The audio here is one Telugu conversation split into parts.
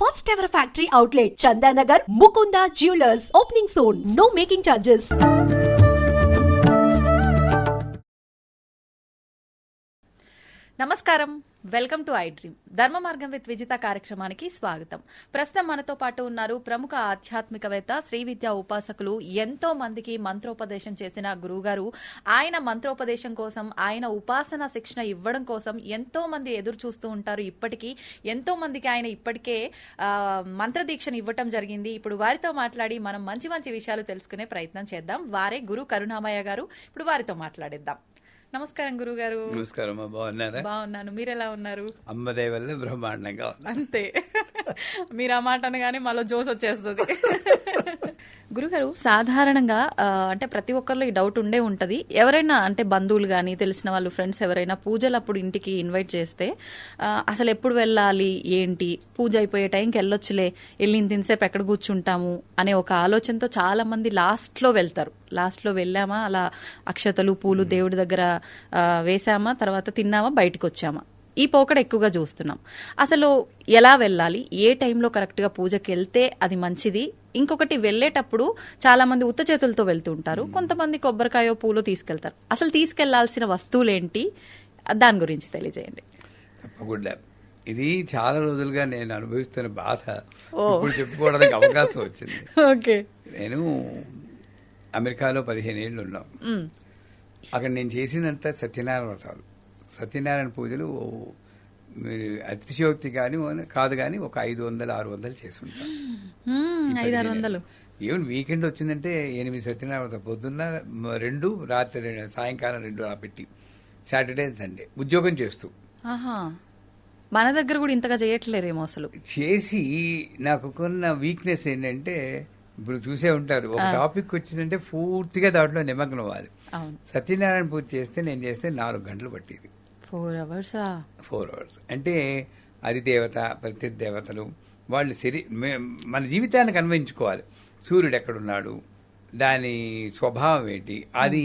first ever factory outlet, Chandanagar, Mukunda Jewelers, opening soon. No making charges. నమస్కారం, వెల్కమ్ టు ఐ డ్రీమ్. ధర్మ మార్గం విత్ విజిత కార్యక్రమానికి స్వాగతం. ప్రస్తుతం మనతో పాటు ఉన్నారు ప్రముఖ ఆధ్యాత్మికవేత్త, శ్రీ విద్యా ఉపాసకులు, ఎంతో మందికి మంత్రోపదేశం చేసిన గురువుగారు. ఆయన మంత్రోపదేశం కోసం, ఆయన ఉపాసన శిక్షణ ఇవ్వడం కోసం ఎంతో మంది ఎదురు చూస్తూ ఉంటారు. ఇప్పటికీ ఎంతో మందికి ఆయన ఇప్పటికే మంత్రదీక్షను ఇవ్వటం జరిగింది. ఇప్పుడు వారితో మాట్లాడి మనం మంచి మంచి విషయాలు తెలుసుకునే ప్రయత్నం చేద్దాం. వారే గురు కరుణామయ్య గారు. ఇప్పుడు వారితో మాట్లాడిద్దాం. నమస్కారం గురుగారు. నమస్కారం. బాగున్నారా? బాగున్నాను. మీరు ఎలా ఉన్నారు? అమ్మదే వల్ల బ్రహ్మాండంగా ఉంది. అంతే, మీరు ఆ మాట అనగానే మాలో జోస్ వచ్చేస్తుంది. గురుగారు, సాధారణంగా అంటే ప్రతి ఒక్కరిలో ఈ డౌట్ ఉండే ఉంటది. ఎవరైనా అంటే బంధువులు గాని, తెలిసిన వాళ్ళు, ఫ్రెండ్స్ ఎవరైనా పూజలు అప్పుడు ఇంటికి ఇన్వైట్ చేస్తే అసలు ఎప్పుడు వెళ్ళాలి, ఏంటి, పూజ అయిపోయే టైంకి వెళ్ళొచ్చులే, వెళ్ళి ఇంతసేపు ఎక్కడ కూర్చుంటాము అనే ఒక ఆలోచనతో చాలా మంది లాస్ట్ లో వెళ్తారు. లాస్ట్ లో వెళ్ళామా, అలా అక్షతలు పూలు దేవుడి దగ్గర వేసామా, తర్వాత తిన్నామా, బయటకు వచ్చామా, ఈ పోకడ ఎక్కువగా చూస్తున్నాం. అసలు ఎలా వెళ్ళాలి, ఏ టైంలో కరెక్ట్ గా పూజకి వెళ్తే అది మంచిది? ఇంకొకటి, వెళ్ళేటప్పుడు చాలా మంది ఉత్త చేతులతో వెళ్తూ ఉంటారు, కొంతమంది కొబ్బరికాయో పూలో తీసుకెళ్తారు. అసలు తీసుకెళ్లాల్సిన వస్తువులేంటి, దాని గురించి తెలియజేయండి. తప్పకుండా. ఇది చాలా రోజులుగా నేను అనుభవిస్తున్న బాధ ఇప్పుడు చెప్పుకోవడానికి అవకాశం వచ్చింది. ఓకే. నేను అమెరికాలో 15 ఏళ్ళు ఉన్నాం. అక్కడ నేను చేసినంత సత్యనారాయణ వ్రతాలు, సత్యనారాయణ పూజలు మీరు అతిశయోక్తి కాదు కానీ ఒక 500-600 చేసి ఉంటాం. 500-600 ఈవెన్ వీకెండ్ వచ్చిందంటే 8 సత్యనారాయణ వ్రతం, పొద్దున్న 2, రాత్రి 2, సాయంకాలం 2 అలా పెట్టి, సాటర్డే సండే ఉద్యోగం చేస్తూ. మన దగ్గర కూడా ఇంతగా చేయట్లేరేమో. అసలు చేసి నాకు కొన్న వీక్నెస్ ఏంటంటే, ఇప్పుడు చూసే ఉంటారు, ఒక టాపిక్ వచ్చిందంటే పూర్తిగా దాంట్లో నిమగ్నం అవ్వాలి. సత్యనారాయణ పూజ చేస్తే నేను చేస్తే 4 గంటలు పట్టేది. 4 అవర్స్ అంటే అది దేవత, ప్రతి దేవతలు వాళ్ళు మన జీవితానికి అన్వయించుకోవాలి. సూర్యుడు ఎక్కడున్నాడు, దాని స్వభావం ఏంటి, అది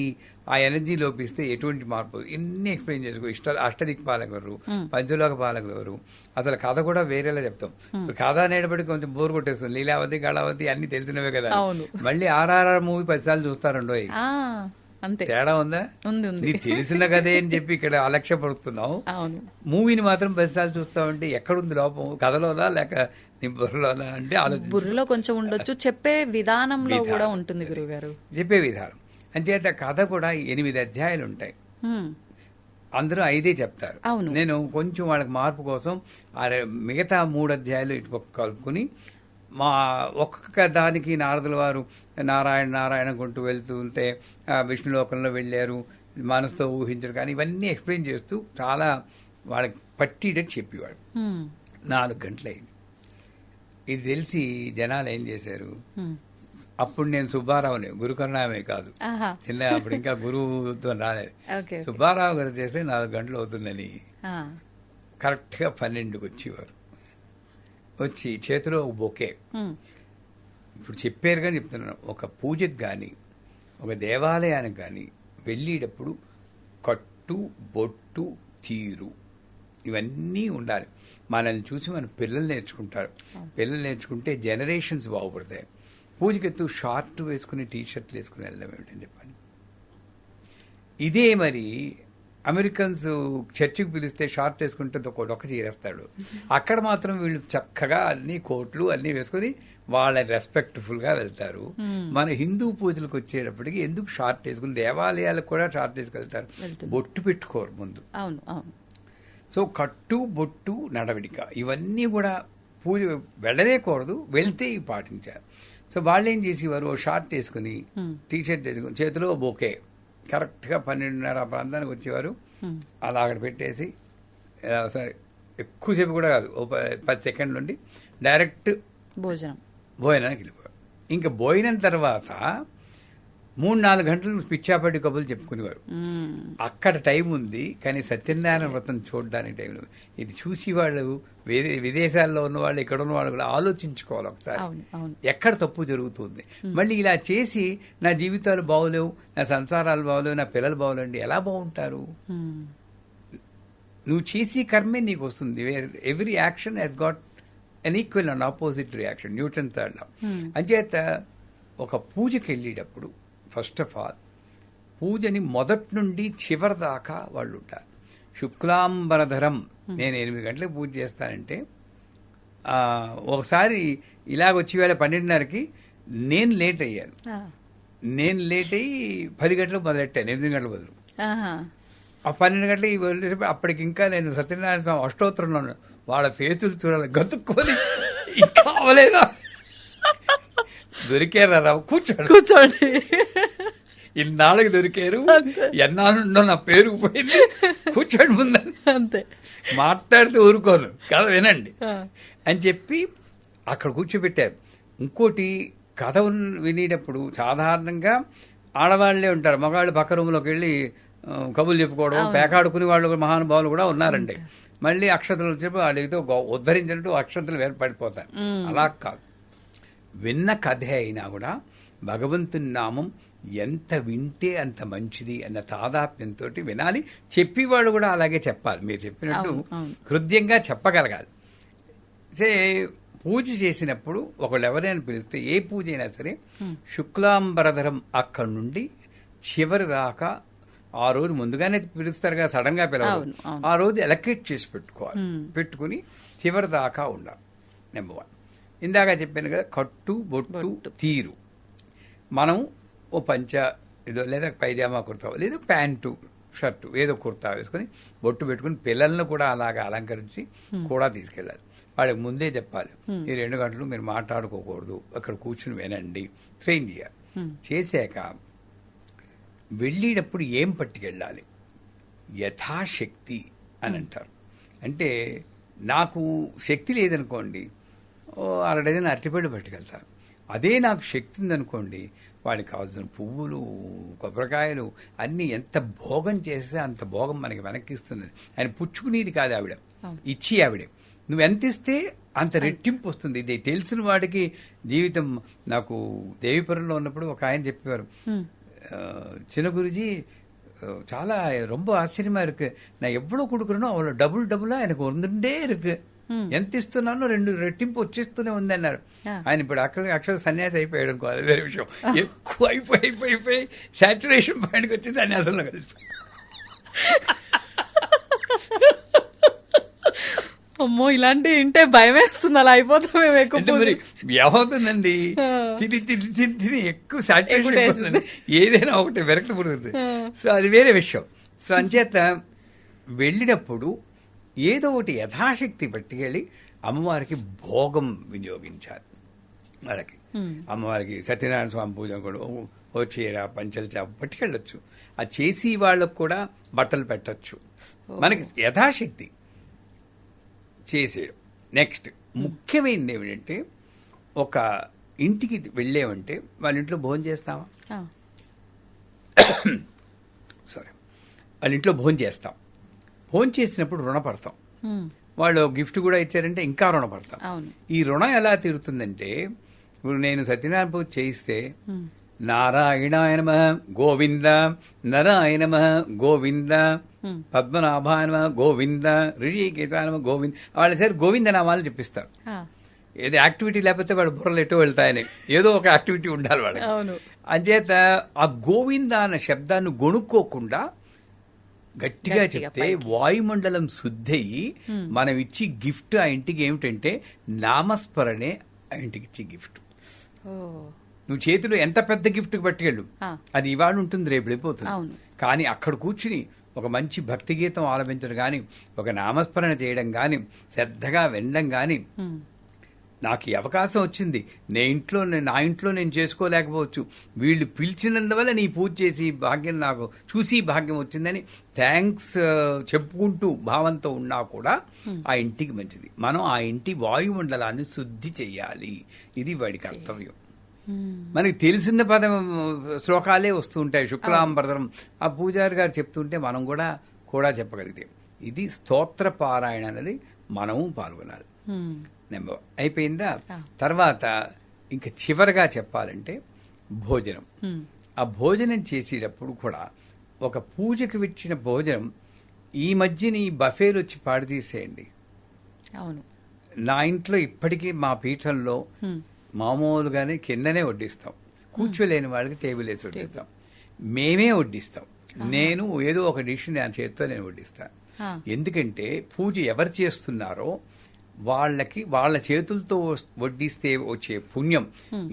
ఆ ఎనర్జీ లోపిస్తే ఎటువంటి మార్పు, ఎన్ని ఎక్స్ప్లెయిన్ చేసుకో. అష్టదిక్పాలకులు ఎవరు, పంచలోక పాలకులు ఎవరు, అసలు కథ కూడా వేరేలా చెప్తాం. ఇప్పుడు కథ అనేటప్పటికి కొంచెం బోర్ కొట్టేస్తుంది. లీలావతి, కళావతి అన్ని తెలిసినవే కదా. మళ్ళీ ఆర్ఆర్ఆర్ మూవీ 10 సార్లు చూస్తారండో, అంతే తేడా ఉందా? నీకు తెలిసిన కదే అని చెప్పి ఇక్కడ అలక్ష్యపడుతున్నావు. మూవీని మాత్రం 10 సార్లు చూస్తావంటే ఎక్కడుంది లోపం? కథలోనా లేక నీ బుర్రలోనా అంటే బుర్రలో కొంచెం ఉండొచ్చు, చెప్పే విధానంలో కూడా ఉంటుంది గురుగారు. చెప్పే విధానం అంచేత కథ కూడా 8 అధ్యాయాలు ఉంటాయి. అందరూ 5 చెప్తారు. నేను కొంచెం వాళ్ళకి మార్పు కోసం మిగతా 3 అధ్యాయాలు ఇటు కలుపుకుని, మా ఒక్కొక్క దానికి నారదుల వారు నారాయణ కొంటూ వెళ్తూ ఉంటే విష్ణులోకంలో వెళ్ళారు, మనసుతో ఊహించరు, కానీ ఇవన్నీ ఎక్స్ప్లెయిన్ చేస్తూ చాలా వాళ్ళకి పట్టిడని చెప్పేవాడు. 4 గంటలైంది. ఇది తెలిసి జనాలు ఏం చేశారు, అప్పుడు నేను సుబ్బారావుని, గురు కరుణామయ్య కాదు, చిన్న అప్పుడు ఇంకా గురువుతో రాలేదు, సుబ్బారావు గారు చేస్తే 4 గంటలు అవుతుందని కరెక్ట్ గా 12కి వచ్చేవారు. వచ్చి చేతిలో ఒక బొకే. ఇప్పుడు చెప్పారుగా చెప్తున్నాను, ఒక పూజకు కానీ ఒక దేవాలయానికి కానీ వెళ్ళేటప్పుడు కట్టు, బొట్టు, తీరు ఇవన్నీ ఉండాలి. మనల్ని చూసి మన పిల్లలు నేర్చుకుంటారు. పిల్లలు నేర్చుకుంటే జనరేషన్స్ బాగుపడతాయి. పూజకెత్తు షార్ట్ వేసుకుని టీషర్ట్లు వేసుకుని వెళ్ళడం ఏమిటని చెప్పండి. ఇదే మరి అమెరికన్స్ చర్చికి పిలిస్తే షార్ట్ వేసుకుంటే ఒక చీరేస్తాడు. అక్కడ మాత్రం వీళ్ళు చక్కగా అన్ని కోట్లు అన్ని వేసుకుని వాళ్ళ రెస్పెక్ట్ఫుల్ గా వెళ్తారు. మన హిందూ పూజలకు వచ్చేటప్పటికి ఎందుకు షార్ట్ వేసుకుని, దేవాలయాలకు కూడా షార్ట్ వేసుకెళ్తారు, బొట్టు పెట్టుకోరు ముందు. సో కట్టు, బొట్టు, నడవడిక ఇవన్నీ కూడా పూజ వెళ్ళలేకూడదు, వెళ్తే ఇవి పాటించారు. సో వాళ్ళు ఏం చేసేవారు, ఓ షార్ట్ వేసుకుని టీషర్ట్ వేసుకుని చేతిలో బొకే కరెక్ట్ గా 12:30 ప్రాంతానికి వచ్చేవారు. అలా అక్కడ పెట్టేసి సరే ఎక్కువసేపు కూడా కాదు, ఓ 10 సెకండ్ల నుండి డైరెక్ట్ భోజనానికి వెళ్ళిపోయారు. ఇంకా భోజనం తర్వాత 3-4 గంటలు పిచ్చాపట్టి కబుర్లు చెప్పుకునేవారు. అక్కడ టైం ఉంది, కానీ సత్యనారాయణ వ్రతం చూడడానికి టైం లేదు. ఇది చూసి వాళ్ళు విదేశాల్లో ఉన్న వాళ్ళు, ఇక్కడ ఉన్న వాళ్ళు కూడా ఆలోచించుకోవాలి ఒకసారి, ఎక్కడ తప్పు జరుగుతుంది. మళ్ళీ ఇలా చేసి నా జీవితాలు బాగోలేవు, నా సంసారాలు బాగోలేవు, నా పిల్లలు బాగోలేండి, ఎలా బాగుంటారు? నువ్వు చేసి కర్మే నీకు వస్తుంది. Every action has got an equal and opposite reaction, Newton third law. అంచేత ఒక పూజకి వెళ్ళేటప్పుడు ఫస్ట్ ఆఫ్ ఆల్ పూజని మొదటి నుండి చివరి దాకా వాళ్ళు ఉంటారు. శుక్లాంబరధరం, నేను 8 గంటలకు పూజ చేస్తానంటే ఒకసారి ఇలాగొచ్చి వేళ 12:30కి నేను లేట్ అయ్యాను. నేను లేట్ అయ్యి 10 గంటలకు మొదలెట్టాను, 8 గంటల బదులు. ఆ 12 గంటలకి వెళ్ళేటప్పుడు అప్పటికి ఇంకా నేను సత్యనారాయణ స్వామి అష్టోత్తరంలో ఉన్నాను. వాళ్ళ ఫేసులు చూడాలి, గతుక్కొని ఇంకా అవ్వలేదా, దొరికారా కూర్చోండి ఇన్నాళ్ళకి దొరికారు, ఎన్నాళ్ళుండో నా పేరు పోయింది, కూర్చోండి ముందని అంతే, మాట్లాడితే ఊరుకోను కథ వినండి అని చెప్పి అక్కడ కూర్చోబెట్టారు. ఇంకోటి కథ వినేటప్పుడు సాధారణంగా ఆడవాళ్లే ఉంటారు, మగవాళ్ళు పక్క రూమ్లోకి వెళ్ళి కబుర్లు చెప్పుకోవడం, పేకాడుకునే వాళ్ళు మహానుభావులు కూడా ఉన్నారండి. మళ్ళీ అక్షతలు వచ్చినప్పుడు వాళ్ళతో ఉద్ధరించినట్టు అక్షతలు వేర్పడిపోతారు. అలా కాదు, విన్న కథ అయినా కూడా భగవంతుని నామం ఎంత వింటే అంత మంచిది అన్న తాదాత్మ్యంతో వినాలి. చెప్పేవాళ్ళు కూడా అలాగే చెప్పాలి, మీరు చెప్పినట్టు హృదయంగా చెప్పగలగాలి. పూజ చేసినప్పుడు ఒకళ్ళు ఎవరైనా పిలిస్తే, ఏ పూజ అయినా సరే, శుక్లాంబరధరం అక్కడి నుండి చివరి దాకా ఆ రోజు ముందుగానే పిలుస్తారు కదా, సడన్ గా పిలవాలి. ఆ రోజు ఎలకేట్ చేసి పెట్టుకోవాలి, పెట్టుకుని చివరి దాకా ఉండాలి. నెంబర్ 1. ఇందాక చెప్పాను కదా, కట్టు బొట్టు తీరు. మనం ఓ పంచ ఏదో లేదా పైజామా కుర్తా లేదా ప్యాంటు షర్టు ఏదో కుర్తా వేసుకుని బొట్టు పెట్టుకుని పిల్లలను కూడా అలాగా అలంకరించి కూడా తీసుకెళ్ళాలి. వాళ్ళకి ముందే చెప్పాలి, ఈ 2 గంటలు మీరు మాట్లాడుకోకూడదు, అక్కడ కూర్చుని వినండి, ట్రైన్ చేయాలి. చేశాక వెళ్ళేటప్పుడు ఏం పట్టుకెళ్ళాలి, యథాశక్తి అని అంటారు. అంటే నాకు శక్తి లేదనుకోండి, 6 డజన్ అరటిపళ్ళు పట్టుకెళ్తారు. అదే నాకు శక్తి ఉందనుకోండి, వాడికి కావాల్సిన పువ్వులు, కొబ్బరికాయలు అన్నీ ఎంత భోగం చేస్తే అంత భోగం మనకి వెనక్కిస్తుంది. ఆయన పుచ్చుకునేది కాదు, ఆవిడ ఇచ్చి ఆవిడే. నువ్వు ఎంత ఇస్తే అంత రెట్టింపు వస్తుంది. ఇది తెలిసిన వాడికి జీవితం. నాకు దేవీపురంలో ఉన్నప్పుడు ఒక ఆయన చెప్పేవారు, சின்ன குருஜி చాలా ரொம்ப ఆశ్చర్యమా இருக்கு, நான் எவ்வளவு கொடுக்குறேனோ அவ்வளவு డబుల్ எனக்கு வந்துட்டே இருக்கு, ఎంత ఇస్తున్నానో 2 రెట్టింపు వచ్చేస్తూనే ఉంది అన్నారు. ఆయన ఇప్పుడు అక్షర సన్యాసి అయిపోయాడు అనుకో, అది వేరే విషయం. ఎక్కువ అయిపోయి సాచురేషన్ పాయింట్కి వచ్చి సన్యాసంలో కలిసిపోయి. అమ్మో, ఇలాంటి ఇంటే భయం వేస్తుంది, అలా అయిపోతాం మేము ఎక్కువ. మరి ఏమవుతుందండి, తిని ఎక్కువ సాచురేషన్, ఏదైనా ఒకటి విరక్తి పుడుతుంది. సో అది వేరే విషయం. సో అంచేత వెళ్ళినప్పుడు ఏదో ఒకటి యథాశక్తి పట్టుకెళ్ళి అమ్మవారికి భోగం వినియోగించాలి. వాళ్ళకి అమ్మవారికి సత్యనారాయణ స్వామి పూజ కూడా ఓ చీర పంచల చేప పట్టుకెళ్ళొచ్చు. ఆ చేసి వాళ్ళకు కూడా బట్టలు పెట్టచ్చు. మనకి యథాశక్తి చేసేయడం. నెక్స్ట్ ముఖ్యమైనది ఏమిటంటే, ఒక ఇంటికి వెళ్ళేవంటే వాళ్ళ ఇంట్లో భోజనం చేస్తామా, వాళ్ళ ఇంట్లో భోజనం చేస్తాం. భోజనం చేసినప్పుడు రుణపడతాం. వాళ్ళు గిఫ్ట్ కూడా ఇచ్చారంటే ఇంకా రుణపడతాం. ఈ రుణం ఎలా తీరుతుందంటే, ఇప్పుడు నేను సత్యనారాయణ పూజ చేయిస్తే నారాయణాయ నమః గోవింద, నారాయణ నమః గోవింద, పద్మనాభాయ నమః గోవింద, ఋషికేశాయ నమః గోవింద, వాళ్ళ సరే గోవింద నామాలు చెప్పిస్తారు. ఏదో యాక్టివిటీ లేకపోతే వాడు బుర్రలు ఎటో వెళ్తాయని, ఏదో ఒక యాక్టివిటీ ఉండాలి వాడు. అంచేత ఆ గోవింద అన్న శబ్దాన్ని గొనుక్కోకుండా గట్టిగా చెప్తే వాయుమండలం శుద్ధయి మనం ఇచ్చి గిఫ్ట్ ఆ ఇంటికి ఏమిటంటే నామస్మరణే ఆ ఇంటికి ఇచ్చి గిఫ్ట్. నువ్వు చేతిలో ఎంత పెద్ద గిఫ్ట్ పట్టుకెళ్ళు, అది ఇవాళ ఉంటుంది, రేపు వెళ్ళిపోతుంది. కానీ అక్కడ కూర్చుని ఒక మంచి భక్తి గీతం ఆలపించడం గాని, ఒక నామస్మరణ చేయడం గాని, శ్రద్ధగా వినడం గాని, నాకు ఈ అవకాశం వచ్చింది, నా ఇంట్లో నేను చేసుకోలేకపోవచ్చు, వీళ్ళు పిలిచినందువల్ల నీ పూజ చేసి భాగ్యం నాకు చూసి భాగ్యం వచ్చిందని థ్యాంక్స్ చెప్పుకుంటూ భావంతో ఉన్నా కూడా ఆ ఇంటికి మంచిది. మనం ఆ ఇంటి వాయుమండలాన్ని శుద్ధి చెయ్యాలి. ఇది వాడి కర్తవ్యం. మనకి తెలిసిన పదం శ్లోకాలే వస్తూ ఉంటాయి. శుక్లాంబరధరం ఆ పూజారి గారు చెప్తుంటే మనం కూడా చెప్పగలిగితే, ఇది స్తోత్ర పారాయణ అనేది మనము పాల్గొనాలి. నెంబర్ అయిపోయిందా? తర్వాత ఇంకా చివరిగా చెప్పాలంటే భోజనం. ఆ భోజనం చేసేటప్పుడు కూడా ఒక పూజకు ఇచ్చిన భోజనం ఈ మధ్యన ఈ బఫేలు వచ్చి పాడు తీసేయండి. అవును, నా ఇంట్లో ఇప్పటికీ మా పీఠంలో మామూలుగానే కిందనే వడ్డిస్తాం. కూర్చోలేని వాళ్ళకి టేబుల్ వేసి వడ్డిస్తాం. మేమే వడ్డిస్తాం. నేను ఏదో ఒక డిష్ నా చేతితో నేను వడ్డిస్తాను. ఎందుకంటే పూజ ఎవరు చేస్తున్నారో వాళ్ళకి వాళ్ళ చేతులతో వడ్డిస్తే వచ్చే పుణ్యం,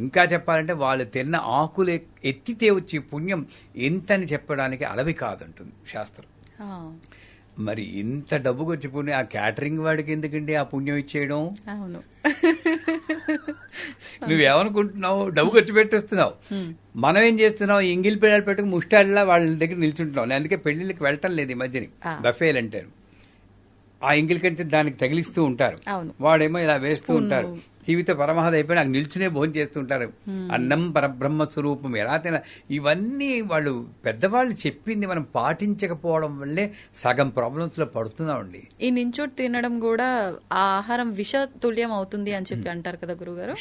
ఇంకా చెప్పాలంటే వాళ్ళు తిన్న ఆకులు ఎత్తితే వచ్చే పుణ్యం ఎంతని చెప్పడానికి అలవి కాదంటుంది శాస్త్రం. మరి ఇంత డబ్బు ఖర్చు పుణ్యం ఆ క్యాటరింగ్ వాడికి ఎందుకండి ఆ పుణ్యం ఇచ్చేయడం? అవును, నువ్వేమనుకుంటున్నావు? డబ్బు ఖర్చు పెట్టేస్తున్నావు. మనం ఏం చేస్తున్నావు? ఇంగిల్ పిల్లలు పెట్టుకుని ముష్టాడిలా వాళ్ళ దగ్గర నిల్చుంటున్నావు. నేను అందుకే పెళ్లిళ్ళకి వెళ్ళటం లేదు ఈ మధ్యని. బఫేలు అంటారు. ఆ ఇంగిల్ కంటే దానికి తగిలిస్తూ ఉంటారు. వాడేమో ఇలా వేస్తూ ఉంటారు. జీవిత పరమహద అయిపోయి నాకు నిల్చునే భోజనం చేస్తుంటారు. అన్నం పరబ్రహ్మ స్వరూపం ఎలా తిన, ఇవన్నీ వాళ్ళు పెద్దవాళ్ళు చెప్పింది మనం పాటించకపోవడం వల్లే సగం ప్రాబ్లమ్స్ లో పడుతున్నామండి. ఈ నించోటి తినడం కూడా ఆ ఆహారం విష తుల్యం అవుతుంది అని చెప్పి అంటారు కదా గురుగారు.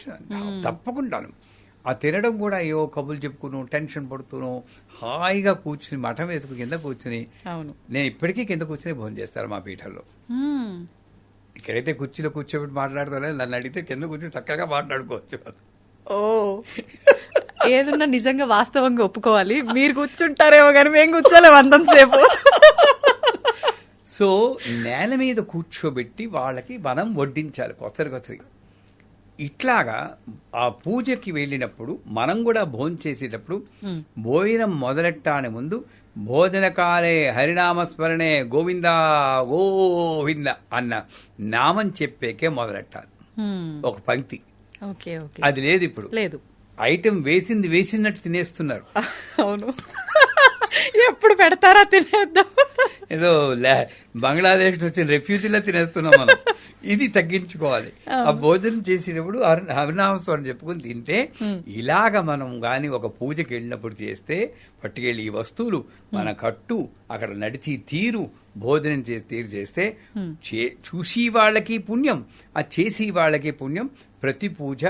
తప్పకుండాను. ఆ తినడం కూడా ఏవో కబుర్లు చెప్పుకును, టెన్షన్ పడుతును, హాయిగా కూర్చుని మఠం వేసుకుని కింద కూర్చుని, నేను ఇప్పటికీ కింద కూర్చుని భోజనం చేస్తారు మా పీఠంలో. ఇక్కడైతే కుర్చీలో కూర్చోబెట్టి మాట్లాడతానే, నన్ను అడిగితే కింద కూర్చొని చక్కగా మాట్లాడుకోవచ్చు. ఓ, ఏదన్నా నిజంగా వాస్తవంగా ఒప్పుకోవాలి. మీరు కూర్చుంటారేమో కానీ మేము కూర్చోలేము అంతంసేపు. సో నేల మీద కూర్చోబెట్టి వాళ్ళకి మనం వడ్డించాలి కొసరి. ఇట్లాగా ఆ పూజకి వెళ్ళినప్పుడు మనం కూడా భోజనం చేసేటప్పుడు భోజనం మొదలెట్టాని ముందు భోజనకాలే హరినామస్మరణే గోవిందా గోవింద అన్న నామం చెప్పేకే మొదలెట్టాలి. ఒక పంక్తి. అది లేదు ఇప్పుడు. లేదు. ఐటెం వేసినట్టు తినేస్తున్నారు. అవును, ఎప్పుడు పెడతారా తినేద్దాం. ఏదో బంగ్లాదేశ్ వచ్చిన రెఫ్యూజీలా తినేస్తున్నాం మనం. ఇది తగ్గించుకోవాలి. ఆ భోజనం చేసేటప్పుడు హరినామస్మరణ చెప్పుకుని తింటే, ఇలాగ మనం గాని ఒక పూజకి వెళ్ళినప్పుడు చేస్తే పట్టుకెళ్ళి ఈ వస్తువులు మన కట్టు అక్కడ నడిచి తీరు భోజనం తీరు చేస్తే చూసి వాళ్ళకి పుణ్యం, ఆ చేసి వాళ్ళకి పుణ్యం, ప్రతి పూజ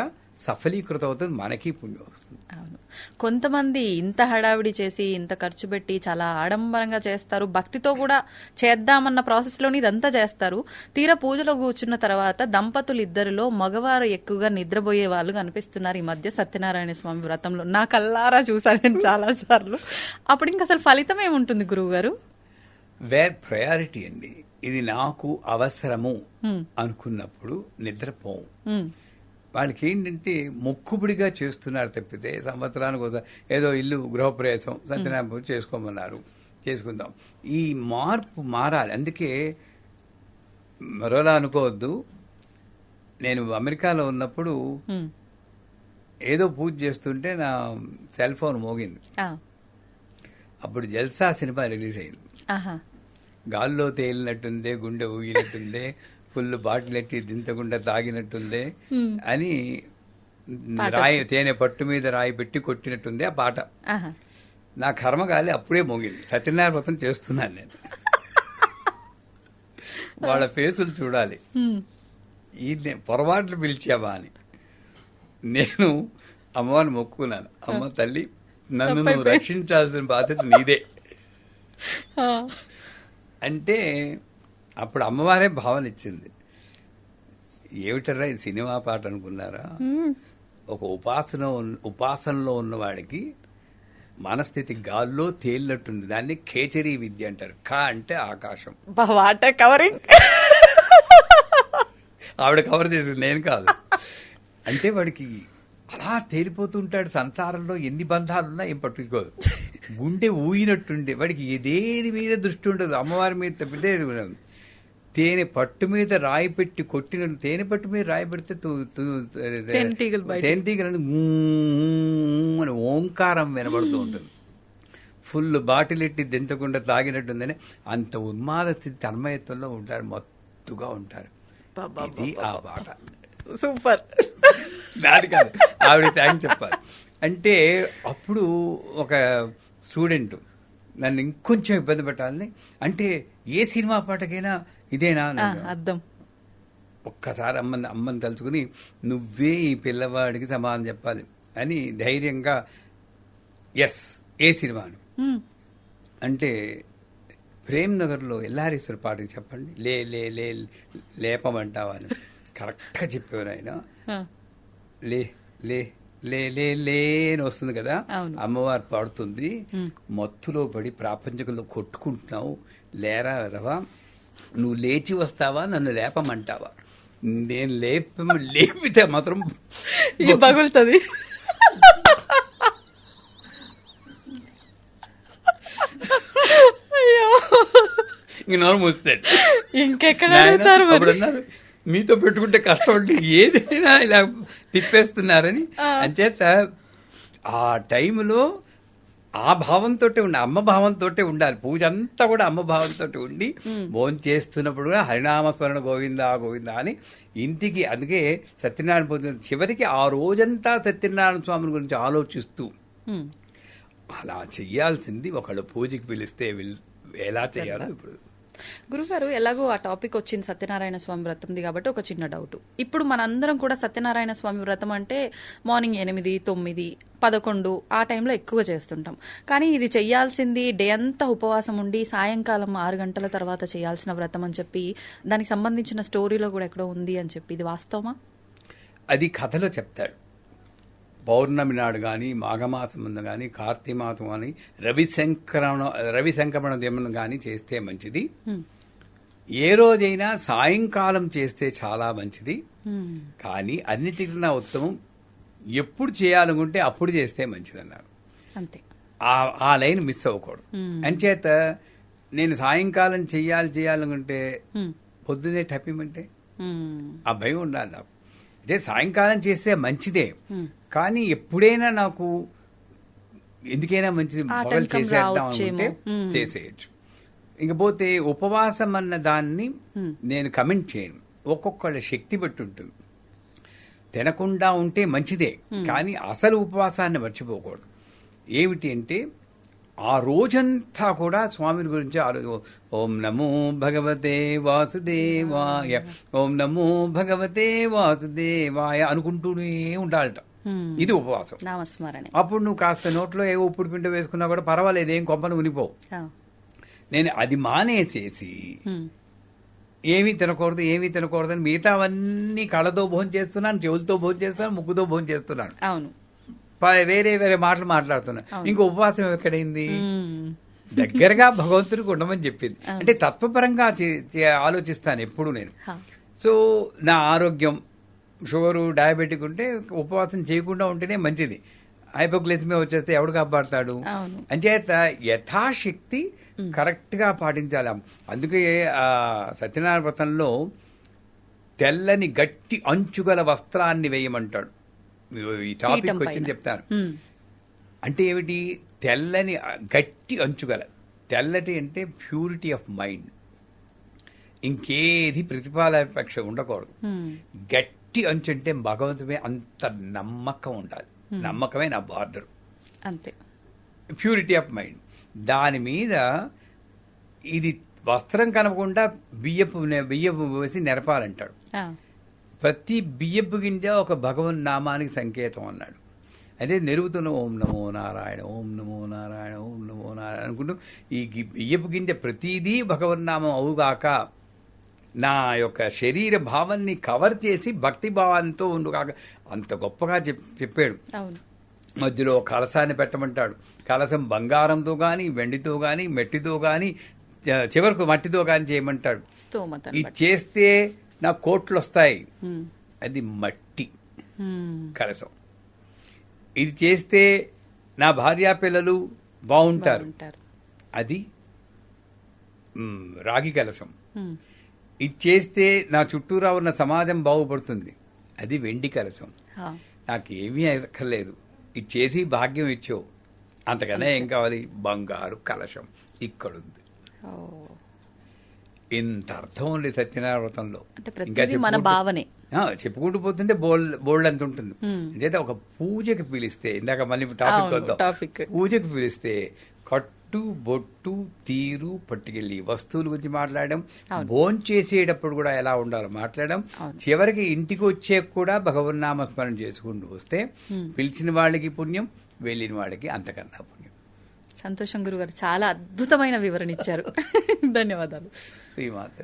సఫలీకృతం అవుతుంది, మనకి పుణ్యం వస్తుంది. అవును, కొంతమంది ఇంత హడావిడి చేసి ఇంత ఖర్చు పెట్టి చాలా ఆడంబరంగా చేస్తారు, భక్తితో కూడా చేద్దామన్న ప్రాసెస్ లోని ఇదంతా చేస్తారు. తీరా పూజలో కూర్చున్న తర్వాత దంపతులు ఇద్దరిలో మగవారు ఎక్కువగా నిద్రపోయే వాళ్ళు కనిపిస్తున్నారు ఈ మధ్య సత్యనారాయణ స్వామి వ్రతంలో. నా కల్లారా చూసాను నేను చాలా సార్లు. అప్పుడు ఇంకా అసలు ఫలితం ఏముంటుంది గురువు గారు? ప్రయారిటీ అండి. ఇది నాకు అవసరము అనుకున్నప్పుడు నిద్రపోవు. వాళ్ళకి ఏంటంటే మొక్కుబడిగా చేస్తున్నారు తప్పితే సంవత్సరానికి ఒకసారి ఏదో ఇల్లు గృహప్రవేశం సత్యనారాయణ పూజ చేసుకోమన్నారు, చేసుకుందాం. ఈ మార్పు మారాలి. అందుకే మరోలా అనుకోవద్దు. నేను అమెరికాలో ఉన్నప్పుడు ఏదో పూజ చేస్తుంటే నా సెల్ ఫోన్ మోగింది. అప్పుడు జల్సా సినిమా రిలీజ్ అయింది. గాల్లో తేలినట్టుందే, గుండె ఊగినట్టుందే, ఫుల్ బాటిల్ ఎట్టి దింతకుండా తాగినట్టుందే అని రాయి తేనె పట్టు మీద రాయి పెట్టి కొట్టినట్టుంది ఆ పాట. నా కర్మగాలి అప్పుడే మోగింది. సత్యనారాయణ వ్రతం చేస్తున్నాను నేను. వాళ్ళ ఫేసులు చూడాలి. ఈ పొరపాట్లు పిలిచావా అని. నేను అమ్మవారిని మొక్కుకున్నాను. అమ్మ తల్లి, నన్ను నువ్వు రక్షించాల్సిన బాధ్యత నీదే అంటే అప్పుడు అమ్మవారే భావన ఇచ్చింది. ఏమిటరా ఇది సినిమా పాట అనుకున్నారా? ఒక ఉపాసనలో ఉన్నవాడికి మనస్థితి గాల్లో తేలినట్టుంది. దాన్ని ఖేచరీ విద్య అంటారు. ఖ అంటే ఆకాశం. కవరింగ్ ఆవిడ కవర్ చేసింది, నేను కాదు. అంటే వాడికి అలా తేలిపోతుంటాడు. సంసారంలో ఎన్ని బంధాలున్నా ఏం పట్టుకోదు. గుండె ఊగినట్టుండే వాడికి దేని మీద దృష్టి ఉండదు, అమ్మవారి మీద తప్పితే. తేనె పట్టు మీద రాయి పెట్టి కొట్టిన తేనె పట్టు మీద రాయి పెడితే తేనెటీగలని అని ఓంకారం వినబడుతూ ఉంటుంది. ఫుల్ బాటిల్ ఎట్టి దించకుండా తాగినట్టుందని అంత ఉన్మాద స్థితి తన్మయత్వంలో ఉంటారు, మత్తుగా ఉంటారు. ఇది ఆ పాట. సూపర్. నాది కాదు, ఆవిడ థ్యాంక్స్ చెప్పాలి. అంటే అప్పుడు ఒక స్టూడెంట్ నన్ను ఇంకొంచెం ఇబ్బంది పెట్టాలని, అంటే ఏ సినిమా పాటకైనా ఇదేనా అర్థం. ఒక్కసారి అమ్మని తలుచుకుని నువ్వే ఈ పిల్లవాడికి సమాధానం చెప్పాలి అని ధైర్యంగా ఎస్ ఏ సినిమాను అంటే ప్రేమ్ నగర్లో ఎల్లారీశ్వర పాటకి చెప్పండి, లే లే లే లేపమంటావా అని. కరెక్ట్ గా చెప్పేవారు ఆయన. లే లే లే లే లే అని వస్తుంది కదా, అమ్మవారు పాడుతుంది, మత్తులో పడి ప్రాపంచికంలో కొట్టుకుంటున్నావు, లేరా రవా, నువ్వు లేచి వస్తావా నన్ను లేపమంటావా, నేను లేపితే మాత్రం పగులుతుంది. ఇంక నోరు మూస్తాడు. ఇంకెక్కడ అన్నారు మీతో పెట్టుకుంటే కష్టం అంటే ఏదైనా ఇలా తిప్పేస్తున్నారని. అంచేత ఆ టైంలో ఆ భావంతో ఉండాలి, అమ్మ భావంతో ఉండాలి. పూజ అంతా కూడా అమ్మ భావంతో ఉండి భోజనం చేస్తున్నప్పుడు కూడా హరినామస్మరణ గోవిందా గోవిందా అని ఇంటికి. అందుకే సత్యనారాయణ పూజ చివరికి ఆ రోజంతా సత్యనారాయణ స్వామి గురించి ఆలోచిస్తూ అలా చెయ్యాల్సింది. ఒకళ్ళు పూజకి పిలిస్తే ఎలా చేయాలో. ఇప్పుడు గురుగారు ఎలాగో ఆ టాపిక్ వచ్చింది సత్యనారాయణ స్వామి వ్రతంది కాబట్టి ఒక చిన్న డౌట్. ఇప్పుడు మనందరం కూడా సత్యనారాయణ స్వామి వ్రతం అంటే మార్నింగ్ 8, 9, 11 ఆ టైంలో ఎక్కువ చేస్తుంటాం. కానీ ఇది చెయ్యాల్సింది డే అంతా ఉపవాసం ఉండి సాయంకాలం 6 గంటల తర్వాత చేయాల్సిన వ్రతం అని చెప్పి దానికి సంబంధించిన స్టోరీలో కూడా ఎక్కడో ఉంది అని చెప్పి, ఇది వాస్తవమా? అది కథలో చెప్తాడు. పౌర్ణమి నాడు కానీ, మాఘమాసం ముందు కానీ, కార్తీక మాసం కానీ, రవి సంక్రమణ దినం కానీ చేస్తే మంచిది. ఏ రోజైనా సాయంకాలం చేస్తే చాలా మంచిది. కానీ అన్నిటికన్నా ఉత్తమం ఎప్పుడు చేయాలనుకుంటే అప్పుడు చేస్తే మంచిది అన్నారు. అంతే, ఆ లైన్ మిస్ అవ్వకూడదు. అంచేత నేను సాయంకాలం చేయాలనుకుంటే పొద్దునే టప్పిమంటే ఆ భయం ఉండాలి నాకు. అంటే సాయంకాలం చేస్తే మంచిదే, కానీ ఎప్పుడైనా నాకు ఎందుకైనా మంచిది పగలు చేసేద్దాం అనుకుంటే చేసేయచ్చు. ఇంకపోతే ఉపవాసం అన్న దాన్ని నేను కమెంట్ చేయను. ఒక్కొక్కళ్ళ శక్తి బట్టి ఉంటుంది. తినకుండా ఉంటే మంచిదే, కానీ అసలు ఉపవాసాన్ని మర్చిపోకూడదు. ఏమిటి అంటే ఆ రోజంతా కూడా స్వామి గురించి ఓం నమో భగవతే వాసుదేవాయ, ఓం నమో భగవతే వాసుదేవాయ అనుకుంటూనే ఉండాలట. ఇది ఉపవాసం. అప్పుడు నువ్వు కాస్త నోట్లో ఏ ఉప్పుడు పిండి వేసుకున్నా కూడా పర్వాలేదు, ఏం కొంపను ఉనిపోవు. నేను అది మానేసేసి ఏమీ తినకూడదని మిగతావన్నీ కళ్ళతో భోజనం చేస్తున్నాను, చెవులతో భోజనం చేస్తున్నాను, ముక్కుతో భోజనం చేస్తున్నాను. అవును, వేరే మాటలు మాట్లాడుతున్నా. ఇంకో ఉపవాసం ఎక్కడైంది? దగ్గరగా భగవంతుడికి ఉండమని చెప్పింది. అంటే తత్వపరంగా ఆలోచిస్తాను ఎప్పుడు నేను. సో నా ఆరోగ్యం, షుగరు, డయాబెటిక్ ఉంటే ఉపవాసం చేయకుండా ఉంటేనే మంచిది. హైపోగ్లైసిమియా వచ్చేస్తే ఎవడు కాపాడతాడు? అంచేత యథాశక్తి కరెక్ట్ గా పాటించాలి. అందుకే సత్యనారాయణ వ్రతంలో తెల్లని గట్టి అంచుగల వస్త్రాన్ని వేయమంటాడు. ఈ టాపిక్ వచ్చింది చెప్తాను. అంటే ఏమిటి? తెల్లని గట్టి అంచుగల. తెల్లటి అంటే ప్యూరిటీ ఆఫ్ మైండ్, ఇంకేది ప్రతిఫలాపేక్ష ఉండకూడదు. గట్టి అంచు అంటే భగవంతుడే అంత నమ్మకం ఉండాలి. నమ్మకమే నా బార్డర్. అంతే, ప్యూరిటీ ఆఫ్ మైండ్. దాని మీద ఇది వస్త్రం కనపకుండా బియ్యపు వేసి నెరపాలంటాడు. ప్రతి బియ్యపు గింజ ఒక భగవన్ నామానికి సంకేతం అన్నాడు. అదే నెరుగుతున్న ఓం నమో నారాయణ, ఓం నమో నారాయణ, ఓం నమో నారాయణ అనుకుంటూ ఈ బియ్యపు గింజ ప్రతిదీ భగవన్నామం అవుగాక, నా యొక్క శరీర భావాన్ని కవర్ చేసి భక్తి భావంతో ఉండుగాక, అంత గొప్పగా చెప్పాడు. మధ్యలో కలసాన్ని పెట్టమంటాడు. కలసం బంగారంతో గాని, వెండితో గాని, మెట్టితో గాని, చివరకు మట్టితో గాని చేయమంటాడు. ఇది చేస్తే నా కోట్లు వస్తాయి, అది మట్టి కలసం. ఇది చేస్తే నా భార్యా పిల్లలు బాగుంటారు, అది రాగి కలసం. ఇది చేస్తే నా చుట్టూరా ఉన్న సమాజం బాగుపడుతుంది, అది వెండి కలసం. నాకేమీ అక్కర్లేదు, ఇది చేసి భాగ్యం ఇచ్చావు, అంతకన్నా ఏం కావాలి? బంగారు కలశం ఇక్కడుంది. ఇంత అర్థం ఉంది సత్యనారాయణ వ్రతంలో. ఇంకా మన భావనే చెప్పుకుంటూ పోతుంటే బోల్డ్ అంత ఉంటుంది. అంటే ఒక పూజకి పిలిస్తే, ఇందాక మళ్ళీ టాపిక్ వద్దాం, పూజకి పిలిస్తే కట్టు, బొట్టు, తీరు పట్టుకెళ్ళి వస్తువుల గురించి మాట్లాడడం, భోజనం చేసేటప్పుడు కూడా ఎలా ఉండాలో మాట్లాడడం, చివరికి ఇంటికి వచ్చే కూడా భగవన్నామస్మరణ చేసుకుంటూ వస్తే పిలిచిన వాళ్ళకి పుణ్యం, వెళ్ళిన వాళ్ళకి అంతకన్నా పుణ్యం. సంతోషం గురుగారు, చాలా అద్భుతమైన వివరణ ఇచ్చారు. ధన్యవాదాలు. శ్రీమాత.